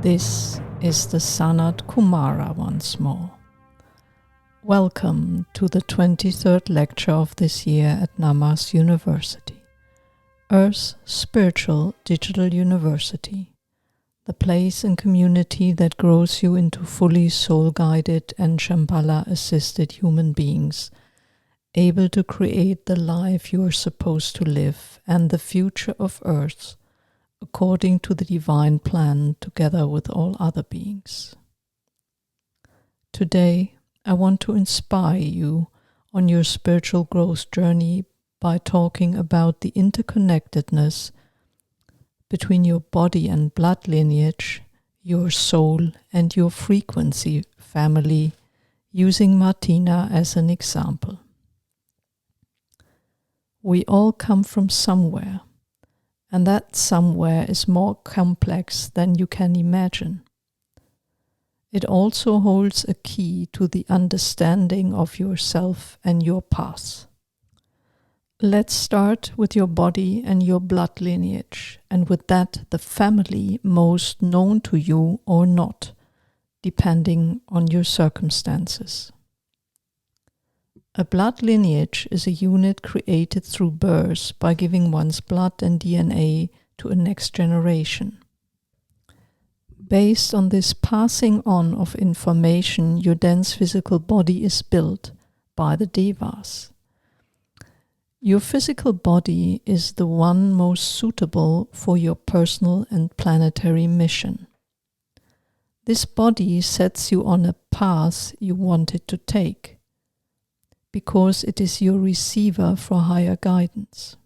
This is the SANAT KUMARA once more. Welcome to the 23rd lecture of this year at NAMAS University, Earth's spiritual digital university, the place and community that grows you into fully soul-guided and Shambhala-assisted human beings, able to create the life you are supposed to live and the future of Earth according to the divine plan together with all other beings. Today, I want to inspire you on your spiritual growth journey by talking about the interconnectedness between your body and blood lineage, your soul and your frequency family, using Martina as an example. We all come from somewhere, and that somewhere is more complex than you can imagine. It also holds a key to the understanding of yourself and your path. Let's start with your body and your blood lineage, and with that the family most known to you or not, depending on your circumstances. A blood lineage is a unit created through birth by giving one's blood and DNA to a next generation. Based on this passing on of information, your dense physical body is built by the Devas. Your physical body is the one most suitable for your personal and planetary mission. This body sets you on a path you wanted to take, because it is your receiver for higher guidance.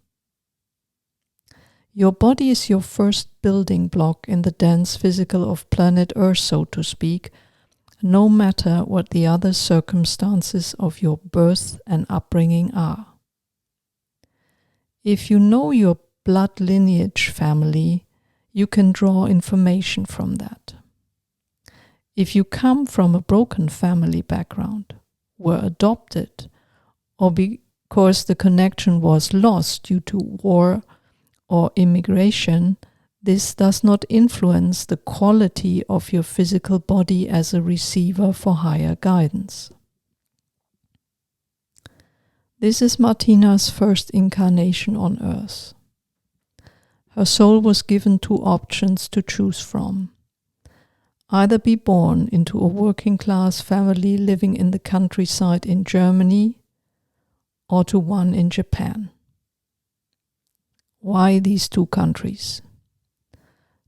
Your body is your first building block in the dense physical of planet Earth, so to speak, no matter what the other circumstances of your birth and upbringing are. If you know your blood lineage family, you can draw information from that. If you come from a broken family background, were adopted, or because the connection was lost due to war or immigration, this does not influence the quality of your physical body as a receiver for higher guidance. This is Martina's first incarnation on Earth. Her soul was given two options to choose from. Either be born into a working class family living in the countryside in Germany, or to one in Japan. Why these two countries?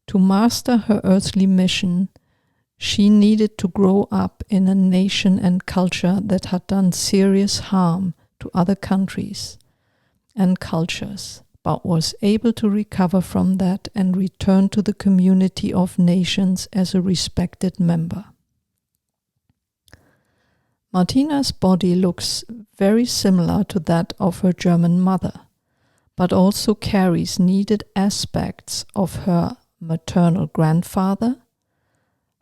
To master her earthly mission, she needed to grow up in a nation and culture that had done serious harm to other countries and cultures, but was able to recover from that and return to the community of nations as a respected member. Martina's body looks very similar to that of her German mother, but also carries needed aspects of her maternal grandfather,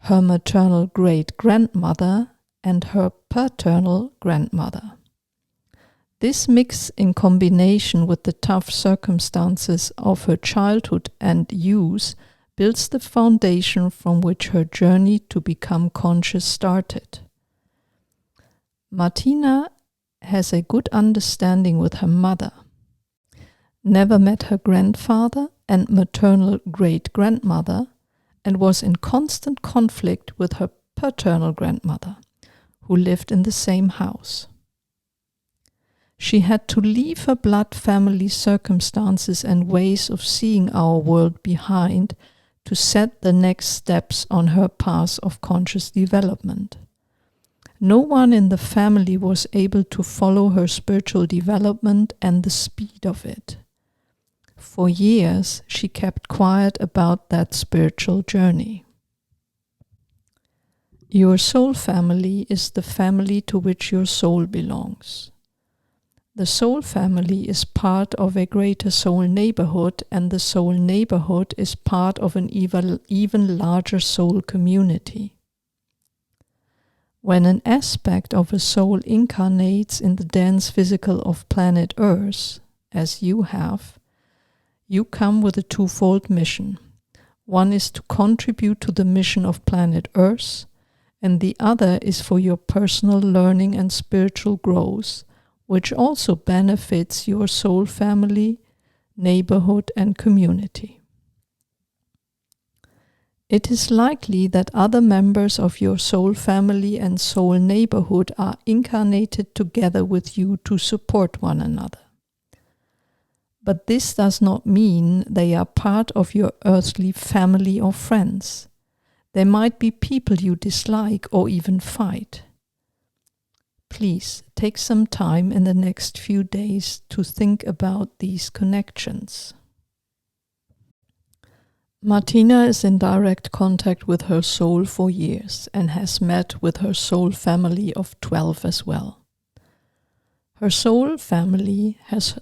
her maternal great-grandmother, and her paternal grandmother. This mix, in combination with the tough circumstances of her childhood and youth, builds the foundation from which her journey to become conscious started. Martina has a good understanding with her mother, never met her grandfather and maternal great-grandmother, and was in constant conflict with her paternal grandmother, who lived in the same house. She had to leave her blood family circumstances and ways of seeing our world behind to set the next steps on her path of conscious development. No one in the family was able to follow her spiritual development and the speed of it. For years, she kept quiet about that spiritual journey. Your soul family is the family to which your soul belongs. The soul family is part of a greater soul neighborhood, and the soul neighborhood is part of an even larger soul community. When an aspect of a soul incarnates in the dense physical of planet Earth, as you have, you come with a twofold mission. One is to contribute to the mission of planet Earth, and the other is for your personal learning and spiritual growth, which also benefits your soul family, neighborhood, and community. It is likely that other members of your soul family and soul neighborhood are incarnated together with you to support one another. But this does not mean they are part of your earthly family or friends. They might be people you dislike or even fight. Please take some time in the next few days to think about these connections. Martina is in direct contact with her soul for years and has met with her soul family of 12 as well. Her soul family has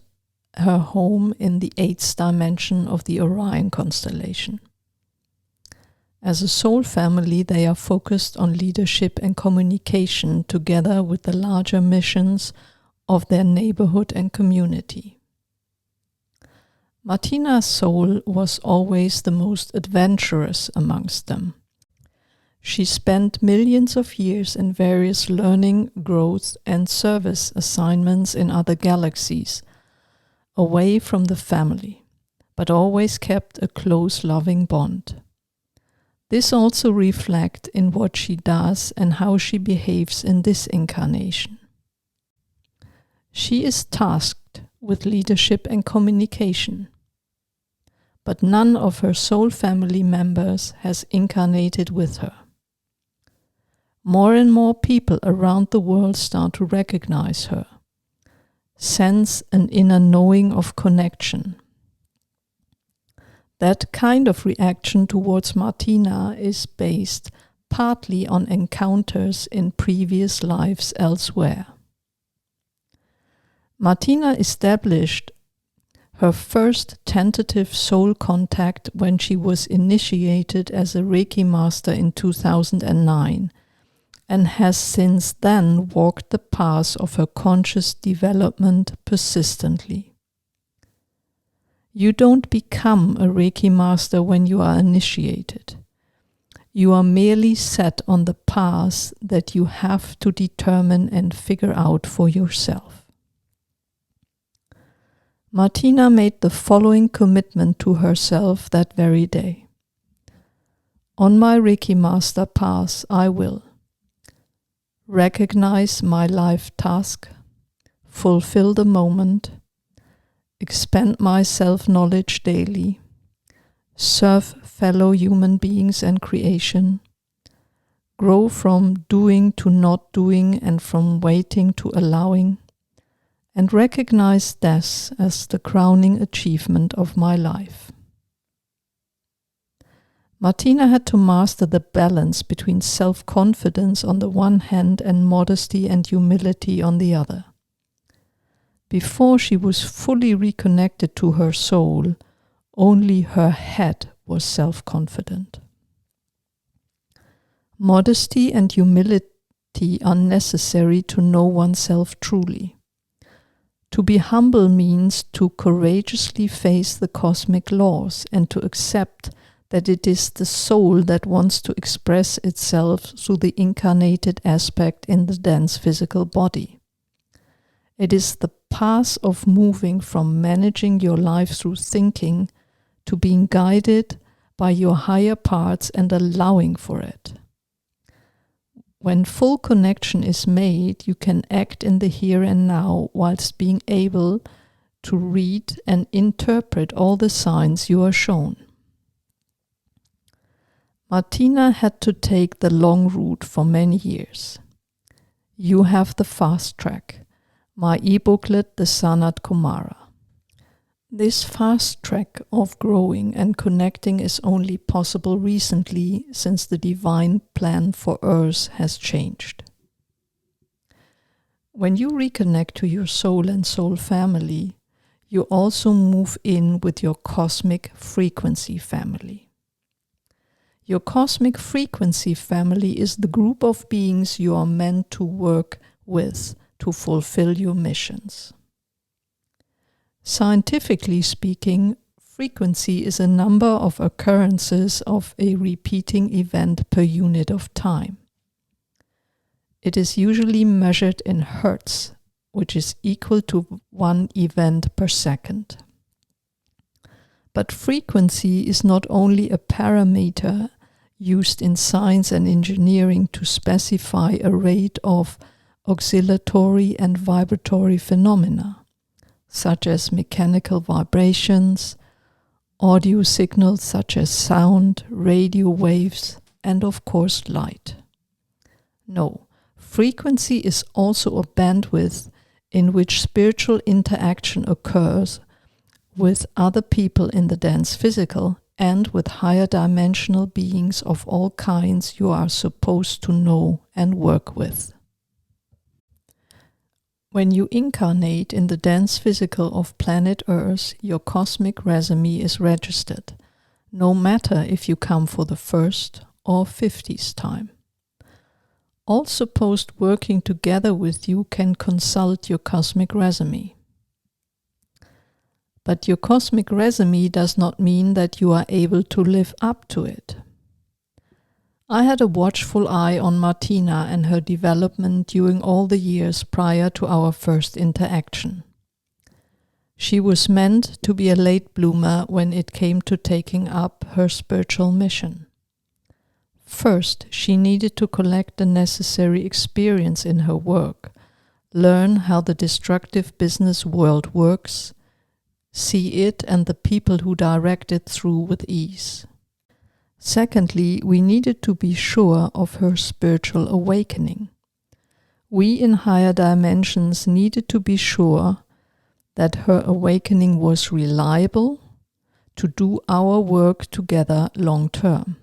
her home in the 8th dimension of the Orion constellation. As a soul family, they are focused on leadership and communication together with the larger missions of their neighborhood and community. Martina's soul was always the most adventurous amongst them. She spent millions of years in various learning, growth, and service assignments in other galaxies, away from the family, but always kept a close, loving bond. This also reflects in what she does and how she behaves in this incarnation. She is tasked with leadership and communication, but none of her soul family members has incarnated with her. More and more people around the world start to recognize her, sense an inner knowing of connection. That kind of reaction towards Martina is based partly on encounters in previous lives elsewhere. Martina established her first tentative soul contact when she was initiated as a Reiki master in 2009 and has since then walked the path of her conscious development persistently. You don't become a Reiki master when you are initiated. You are merely set on the path that you have to determine and figure out for yourself. Martina made the following commitment to herself that very day. On my Reiki Master path, I will recognize my life task, fulfill the moment, expand my self-knowledge daily, serve fellow human beings and creation, grow from doing to not doing and from waiting to allowing, and recognize death as the crowning achievement of my life. Martina had to master the balance between self-confidence on the one hand and modesty and humility on the other. Before she was fully reconnected to her soul, only her head was self-confident. Modesty and humility are necessary to know oneself truly. To be humble means to courageously face the cosmic laws and to accept that it is the soul that wants to express itself through the incarnated aspect in the dense physical body. It is the path of moving from managing your life through thinking to being guided by your higher parts and allowing for it. When full connection is made, you can act in the here and now whilst being able to read and interpret all the signs you are shown. Martina had to take the long route for many years. You have the fast track, my e-booklet, the SANAT KUMARA. This fast track of growing and connecting is only possible recently since the divine plan for Earth has changed. When you reconnect to your soul and soul family, you also move in with your cosmic frequency family. Your cosmic frequency family is the group of beings you are meant to work with to fulfill your missions. Scientifically speaking, Frequency is a number of occurrences of a repeating event per unit of time. It is usually measured in hertz, which is equal to 1 event per second. But frequency is not only a parameter used in science and engineering to specify a rate of oscillatory and vibratory phenomena, such as mechanical vibrations, audio signals such as sound, radio waves, and of course light. No, frequency is also a bandwidth in which spiritual interaction occurs with other people in the dense physical and with higher dimensional beings of all kinds you are supposed to know and work with. When you incarnate in the dense physical of planet Earth, your cosmic resume is registered, no matter if you come for the first or 50th time. All supposed working together with you can consult your cosmic resume. But your cosmic resume does not mean that you are able to live up to it. I had a watchful eye on Martina and her development during all the years prior to our first interaction. She was meant to be a late bloomer when it came to taking up her spiritual mission. First, she needed to collect the necessary experience in her work, learn how the destructive business world works, see it and the people who direct it through with ease. Secondly, we needed to be sure of her spiritual awakening. We in higher dimensions needed to be sure that her awakening was reliable to do our work together long term.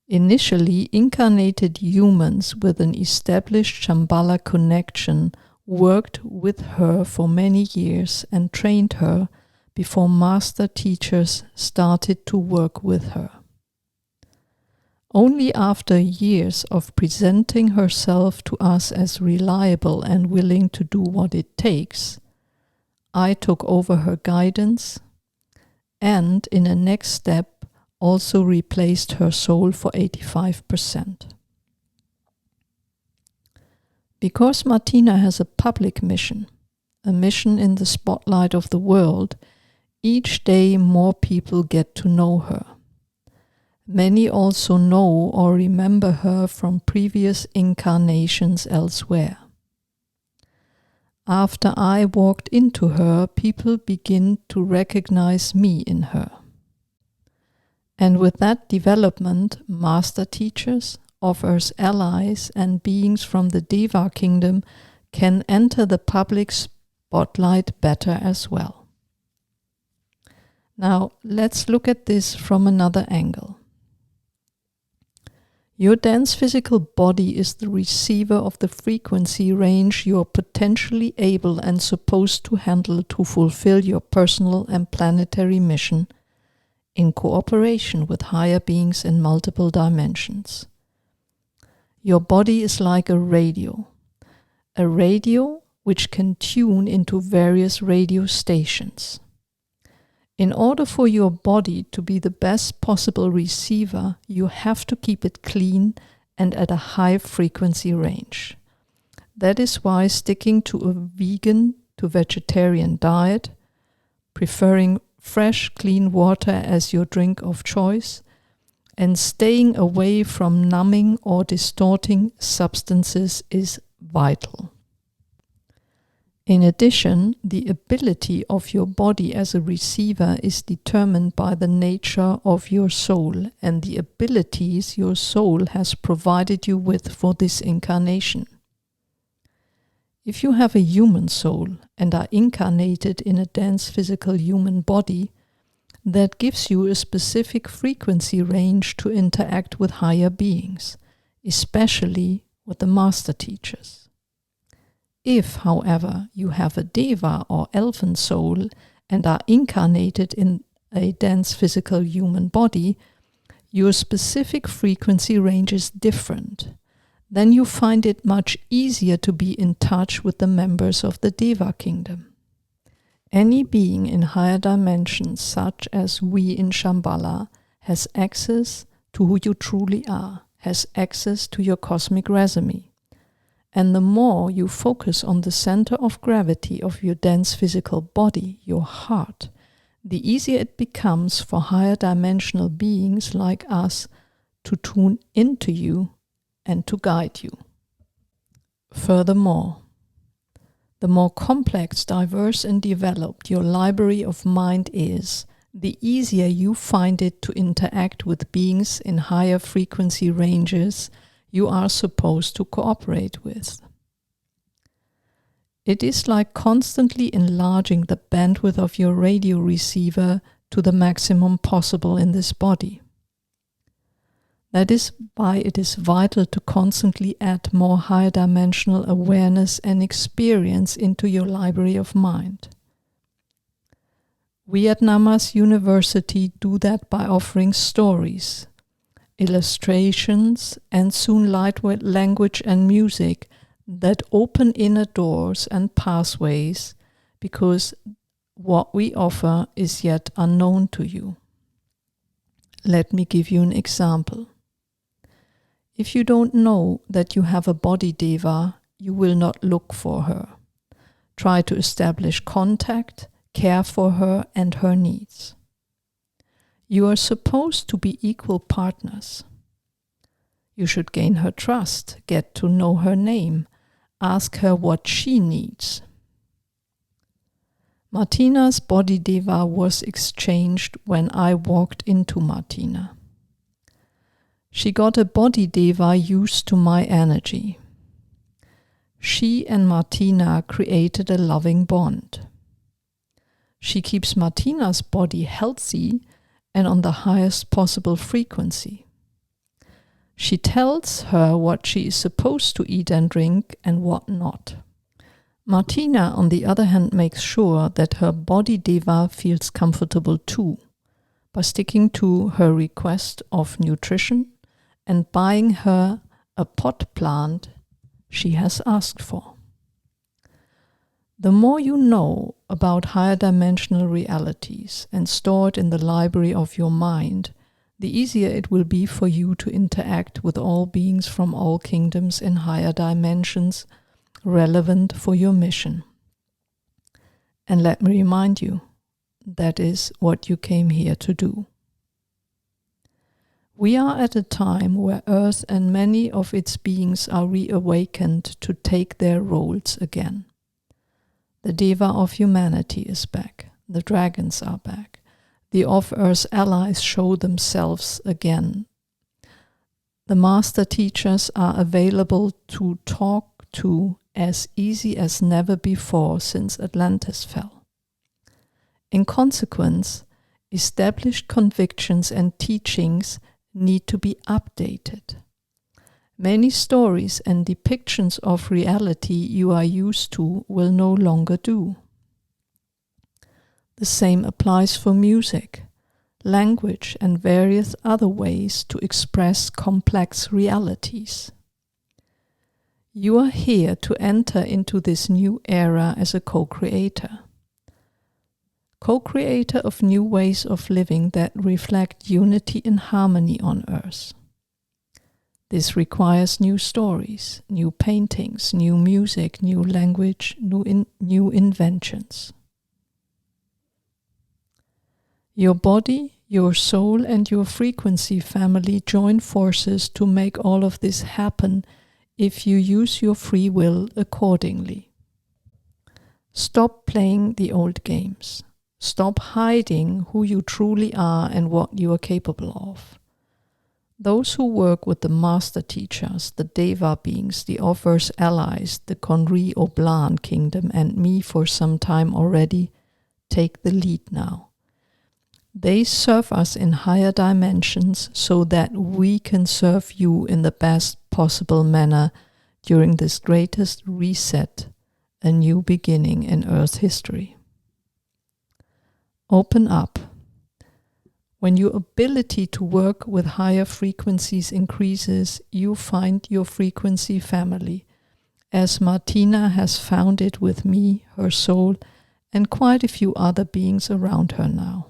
Initially, incarnated humans with an established Shambhala connection worked with her for many years and trained her before master teachers started to work with her. Only after years of presenting herself to us as reliable and willing to do what it takes, I took over her guidance and, in a next step, also replaced her soul for 85%. Because Martina has a public mission, a mission in the spotlight of the world, each day more people get to know her. Many also know or remember her from previous incarnations elsewhere. After I walked into her, people begin to recognize me in her. And with that development, master teachers, offers, allies, and beings from the Deva kingdom can enter the public spotlight better as well. Now, let's look at this from another angle. Your dense physical body is the receiver of the frequency range you are potentially able and supposed to handle to fulfill your personal and planetary mission in cooperation with higher beings in multiple dimensions. Your body is like a radio which can tune into various radio stations. In order for your body to be the best possible receiver, you have to keep it clean and at a high frequency range. That is why sticking to a vegan to vegetarian diet, preferring fresh, clean water as your drink of choice, and staying away from numbing or distorting substances is vital. In addition, the ability of your body as a receiver is determined by the nature of your soul and the abilities your soul has provided you with for this incarnation. If you have a human soul and are incarnated in a dense physical human body, that gives you a specific frequency range to interact with higher beings, especially with the master teachers. If, however, you have a Deva or elven soul and are incarnated in a dense physical human body, your specific frequency range is different. Then you find it much easier to be in touch with the members of the Deva kingdom. Any being in higher dimensions, such as we in Shambhala, has access to who you truly are, has access to your cosmic resume. And the more you focus on the center of gravity of your dense physical body, your heart, the easier it becomes for higher dimensional beings like us to tune into you and to guide you. Furthermore, the more complex, diverse, and developed your library of mind is, the easier you find it to interact with beings in higher frequency ranges you are supposed to cooperate with. It is like constantly enlarging the bandwidth of your radio receiver to the maximum possible in this body. That is why it is vital to constantly add more higher dimensional awareness and experience into your library of mind. We at NAMAS University do that by offering stories, illustrations, and soon lightweight language and music that open inner doors and pathways, because what we offer is yet unknown to you. Let me give you an example. If you don't know that you have a body deva, you will not look for her. Try to establish contact, care for her and her needs. You are supposed to be equal partners. You should gain her trust, get to know her name, ask her what she needs. Martina's body deva was exchanged when I walked into Martina. She got a body deva used to my energy. She and Martina created a loving bond. She keeps Martina's body healthy and on the highest possible frequency. She tells her what she is supposed to eat and drink and what not. Martina, on the other hand, makes sure that her body deva feels comfortable too, by sticking to her request of nutrition and buying her a pot plant she has asked for. The more you know about higher dimensional realities and store it in the library of your mind, the easier it will be for you to interact with all beings from all kingdoms in higher dimensions relevant for your mission. And let me remind you, that is what you came here to do. We are at a time where Earth and many of its beings are reawakened to take their roles again. The Deva of humanity is back. The dragons are back. The off-Earth allies show themselves again. The master teachers are available to talk to as easy as never before since Atlantis fell. In consequence, established convictions and teachings need to be updated. Many stories and depictions of reality you are used to will no longer do. The same applies for music, language, and various other ways to express complex realities. You are here to enter into this new era as a co-creator. Co-creator of new ways of living that reflect unity and harmony on Earth. This requires new stories, new paintings, new music, new language, new inventions. Your body, your soul, and your frequency family join forces to make all of this happen if you use your free will accordingly. Stop playing the old games. Stop hiding who you truly are and what you are capable of. Those who work with the master teachers, the Deva beings, the off-Earth allies, the Konri Oblan kingdom, and me for some time already, take the lead now. They serve us in higher dimensions so that we can serve you in the best possible manner during this greatest reset, a new beginning in Earth history. Open up. When your ability to work with higher frequencies increases, you find your frequency family, as Martina has found it with me, her soul, and quite a few other beings around her now.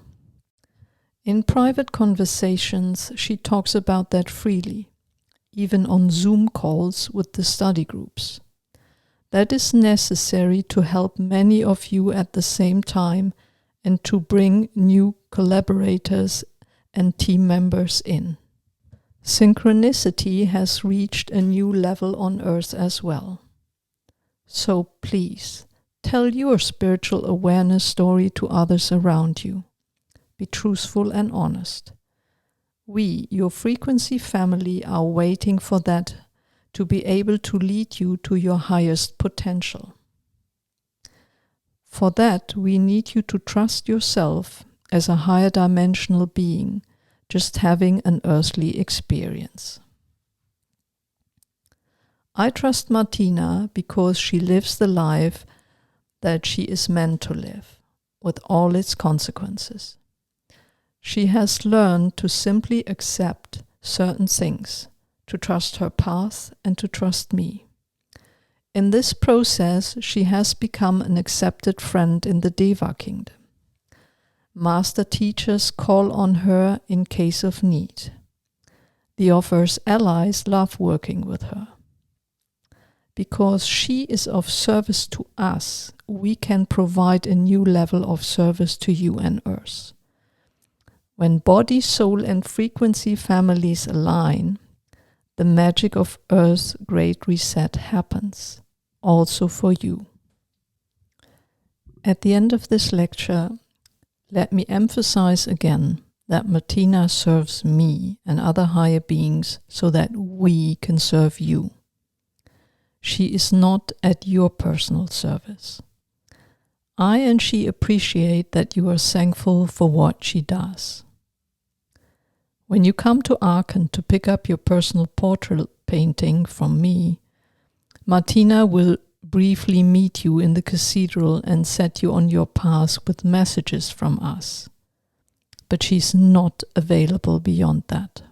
In private conversations, she talks about that freely, even on Zoom calls with the study groups. That is necessary to help many of you at the same time and to bring new collaborators and team members in. Synchronicity has reached a new level on Earth as well. So please, tell your spiritual awareness story to others around you. Be truthful and honest. We, your frequency family, are waiting for that to be able to lead you to your highest potential. For that, we need you to trust yourself as a higher dimensional being, just having an earthly experience. I trust Martina because she lives the life that she is meant to live, with all its consequences. She has learned to simply accept certain things, to trust her path and to trust me. In this process, she has become an accepted friend in the Deva kingdom. Master teachers call on her in case of need. The Offer's allies love working with her. Because she is of service to us, we can provide a new level of service to you and Earth. When body, soul, and frequency families align, the magic of Earth's great reset happens, also for you. At the end of this lecture, let me emphasize again that Martina serves me and other higher beings so that we can serve you. She is not at your personal service. I and she appreciate that you are thankful for what she does. When you come to Aachen to pick up your personal portrait painting from me, Martina will briefly meet you in the cathedral and set you on your path with messages from us. But she's not available beyond that.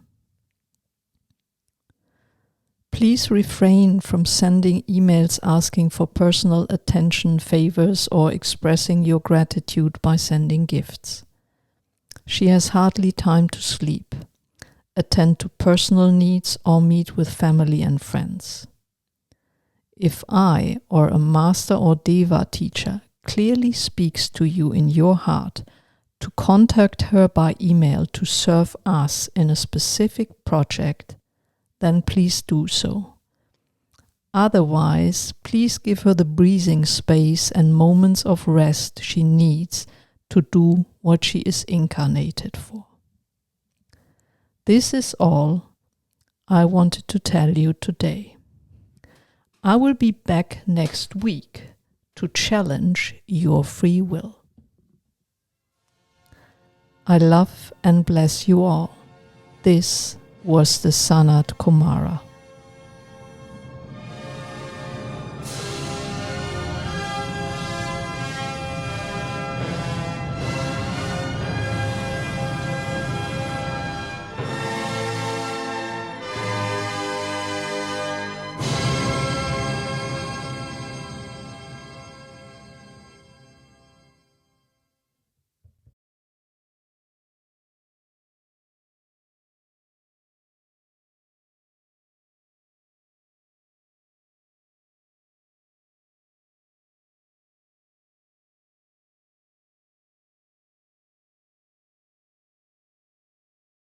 Please refrain from sending emails asking for personal attention, favors, or expressing your gratitude by sending gifts. She has hardly time to sleep, attend to personal needs, or meet with family and friends. If I, or a master or Deva teacher, clearly speaks to you in your heart to contact her by email to serve us in a specific project, then please do so. Otherwise, please give her the breathing space and moments of rest she needs to do what she is incarnated for. This is all I wanted to tell you today. I will be back next week to challenge your free will. I love and bless you all. This was the SANAT KUMARA.